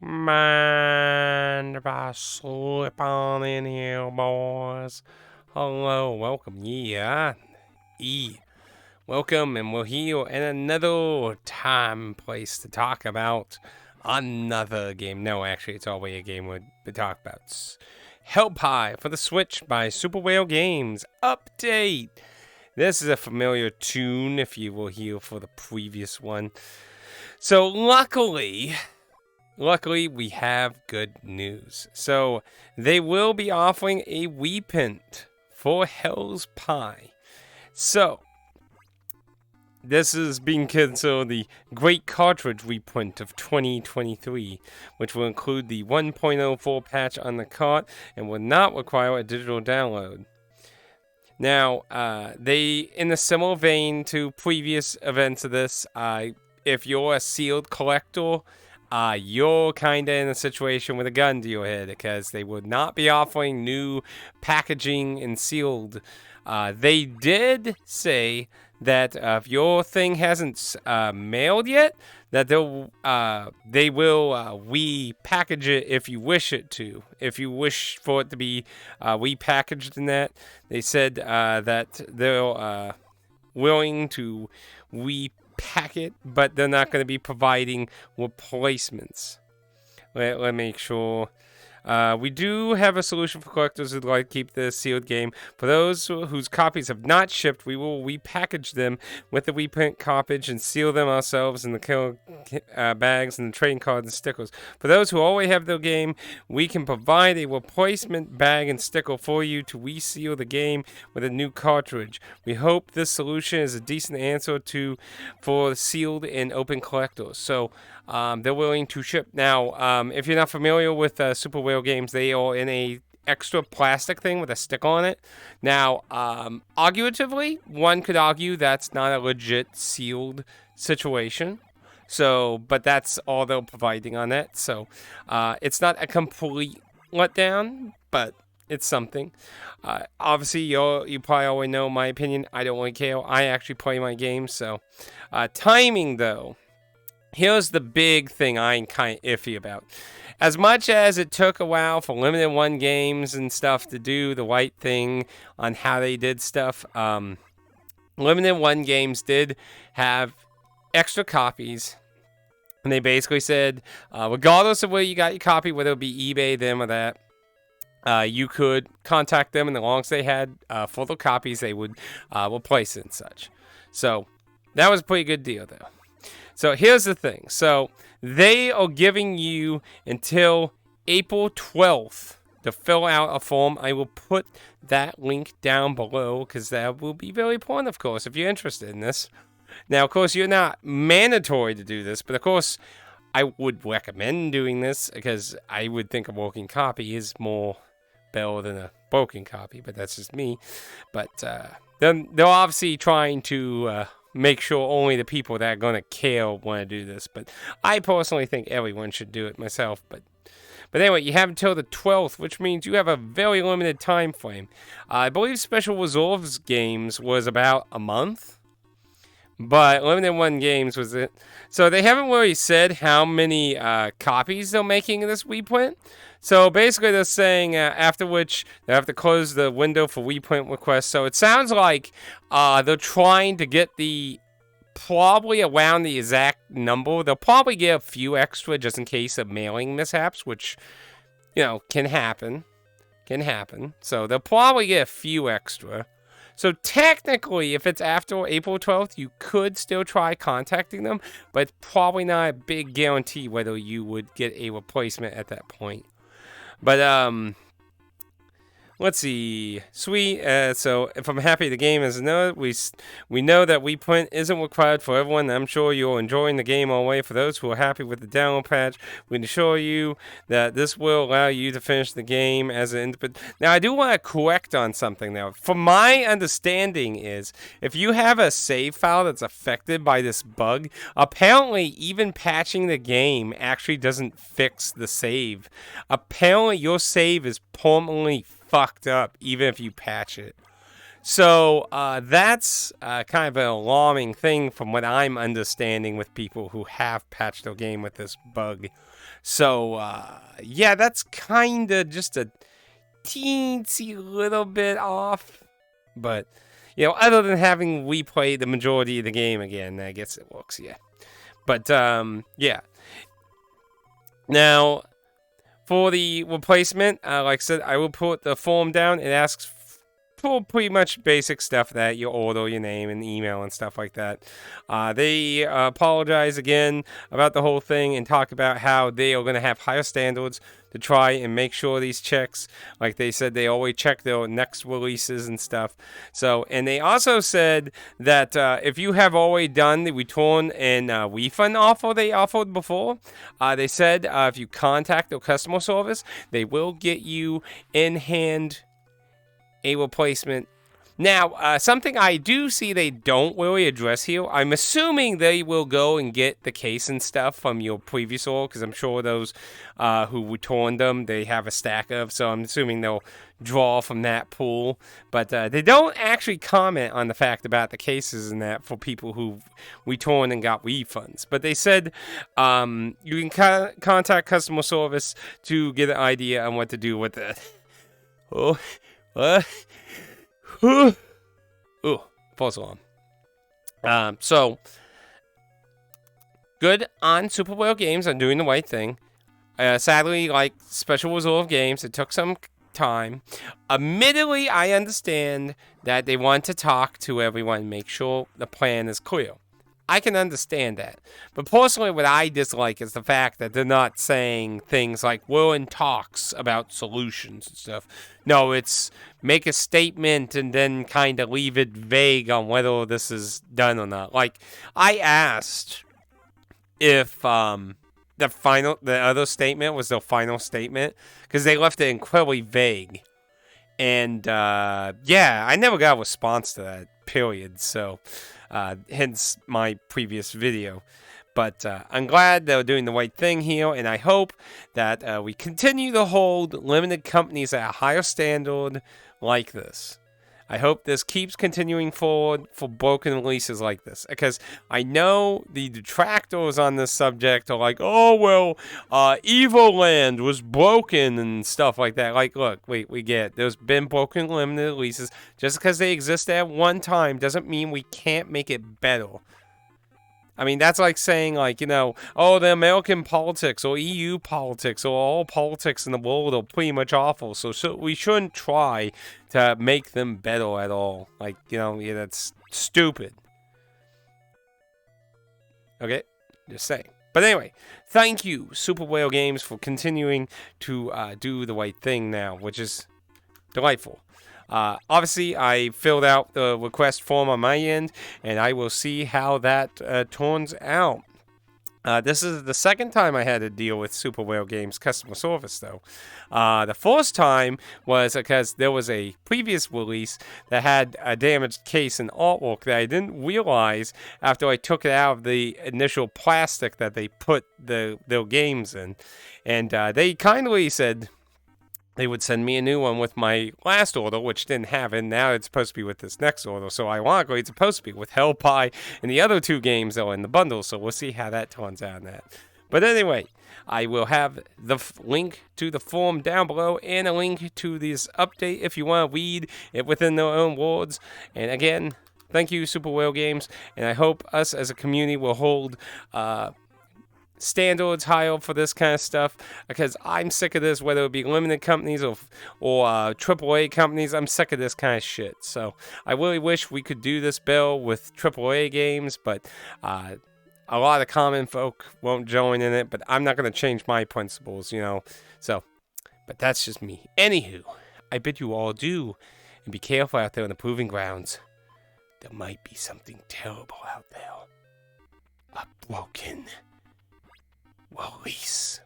Mind if I slip on in here, boys? Hello, welcome, welcome, and we're here in another time place to talk about another game. No, actually, it's always a game we talk about. It's Help High for the Switch by Super Whale Games. Update! This is a familiar tune if you were here for the previous one. So, luckily, we have good news. So, they will be offering a reprint for Hell's Pie. So, this is being considered the Great Cartridge reprint of 2023, which will include the 1.04 patch on the cart and will not require a digital download. Now, they, in a similar vein to previous events of this, if you're a sealed collector, you're kind of in a situation with a gun to your head because they would not be offering new packaging and sealed. They did say that if your thing hasn't mailed yet, that they will repackage it if you wish it to. If you wish for it to be repackaged in that, they said that they're willing to repack it, but they're not going to be providing replacements. Let me make sure. We do have a solution for collectors who'd like to keep the sealed game. For those whose copies have not shipped, we will repackage them with the reprint copy and seal them ourselves in the killer bags and the trading cards and stickers. For those who already have their game, we can provide a replacement bag and sticker for you to reseal the game with a new cartridge. We hope this solution is a decent answer for sealed and open collectors. So they're willing to ship. Now, if you're not familiar with Super Whale Games, they are in a extra plastic thing with a stick on it. Now, arguably, one could argue that's not a legit sealed situation. So, but that's all they're providing on that. So, it's not a complete letdown, but it's something. Obviously, you probably already know my opinion. I don't really care. I actually play my games. So, timing though. Here's the big thing I'm kind of iffy about. As much as it took a while for Limited One Games and stuff to do the right thing on how they did stuff, Limited One Games did have extra copies. And they basically said, regardless of where you got your copy, whether it be eBay, them, or that, you could contact them, and as long as they had full copies, they would replace it and such. So that was a pretty good deal, though. So here's the thing. So they are giving you until April 12th to fill out a form. I will put that link down below because that will be very important, of course, if you're interested in this. Now, of course, you're not mandatory to do this, but of course, I would recommend doing this because I would think a working copy is more better than a broken copy, but that's just me. But they're obviously trying to make sure only the people that are going to care want to do this. But I personally think everyone should do it myself. But anyway, you have until the 12th, which means you have a very limited time frame. I believe Special Reserves Games was about a month. But Limited One Games was it. So they haven't really said how many copies they're making of this reprint. So basically they're saying after which they have to close the window for reprint requests. So it sounds like they're trying to get probably around the exact number. They'll probably get a few extra just in case of mailing mishaps, which, can happen. So they'll probably get a few extra. So technically, if it's after April 12th, you could still try contacting them, but it's probably not a big guarantee whether you would get a replacement at that point. But let's see. Sweet. So if I'm happy the game is we know that reprint isn't required for everyone. I'm sure you're enjoying the game all the way. For those who are happy with the download patch, we can assure you that this will allow you to finish the game as an independent. Now, I do want to correct on something now. From my understanding is, if you have a save file that's affected by this bug, apparently even patching the game actually doesn't fix the save. Apparently your save is permanently fucked up even if you patch it. So that's kind of an alarming thing from what I'm understanding with people who have patched their game with this bug. So, yeah, that's kind of just a teensy little bit off. But, other than having we play the majority of the game again, I guess it works, yeah. But, yeah. Now, for the replacement, like I said, I will put the form down. It asks for pretty much basic stuff that your order, your name, and email and stuff like that. They apologize again about the whole thing and talk about how they are going to have higher standards to try and make sure these checks, like they said, they always check their next releases and stuff. So, and they also said that if you have already done the return and refund offer they offered before, they said if you contact their customer service, they will get you in hand a replacement. Now, something I do see they don't really address here, I'm assuming they will go and get the case and stuff from your previous order, because I'm sure those who returned them, they have a stack of, so I'm assuming they'll draw from that pool. But they don't actually comment on the fact about the cases and that for people who returned and got refunds. But they said you can contact customer service to get an idea on what to do with it. Oh. False alarm. So, good on Super Whale Games on doing the right thing. Sadly, like Special Reserve Games, it took some time. Admittedly, I understand that they want to talk to everyone, make sure the plan is clear. I can understand that. But personally, what I dislike is the fact that they're not saying things like, we're in talks about solutions and stuff. No, it's make a statement and then kind of leave it vague on whether this is done or not. Like, I asked if the other statement was their final statement, because they left it incredibly vague. And, yeah, I never got a response to that, period. So, hence my previous video. But I'm glad they're doing the right thing here, and I hope that we continue to hold limited companies at a higher standard like this. I hope this keeps continuing forward for broken releases like this, because I know the detractors on this subject are like, oh, well, Evoland was broken and stuff like that. Like, look, we get it. There's been broken limited releases. Just because they exist at one time doesn't mean we can't make it better. I mean, that's like saying, like, oh, the American politics or EU politics or all politics in the world are pretty much awful, so we shouldn't try to make them better at all. Like, yeah, that's stupid. Okay? Just saying. But anyway, thank you, Super Whale Games, for continuing to do the right thing now, which is delightful. Obviously, I filled out the request form on my end, and I will see how that turns out. This is the second time I had to deal with Super Whale Games customer service, though. The first time was because there was a previous release that had a damaged case and artwork that I didn't realize after I took it out of the initial plastic that they put their games in. And they kindly said they would send me a new one with my last order, which didn't have it. Now it's supposed to be with this next order. So ironically, it's supposed to be with Hellpie and the other two games that are in the bundle. So we'll see how that turns out in that. But anyway, I will have the link to the form down below and a link to this update if you want to read it within their own words. And again, thank you, Super Whale Games. And I hope us as a community will hold standards higher for this kind of stuff, because I'm sick of this, whether it be limited companies or AAA companies. I'm sick of this kind of shit. So I really wish we could do this bill with AAA games, but a lot of common folk won't join in it. But I'm not going to change my principles, So, but that's just me. Anywho, I bid you all adieu, and be careful out there on the proving grounds. There might be something terrible out there. A broken release.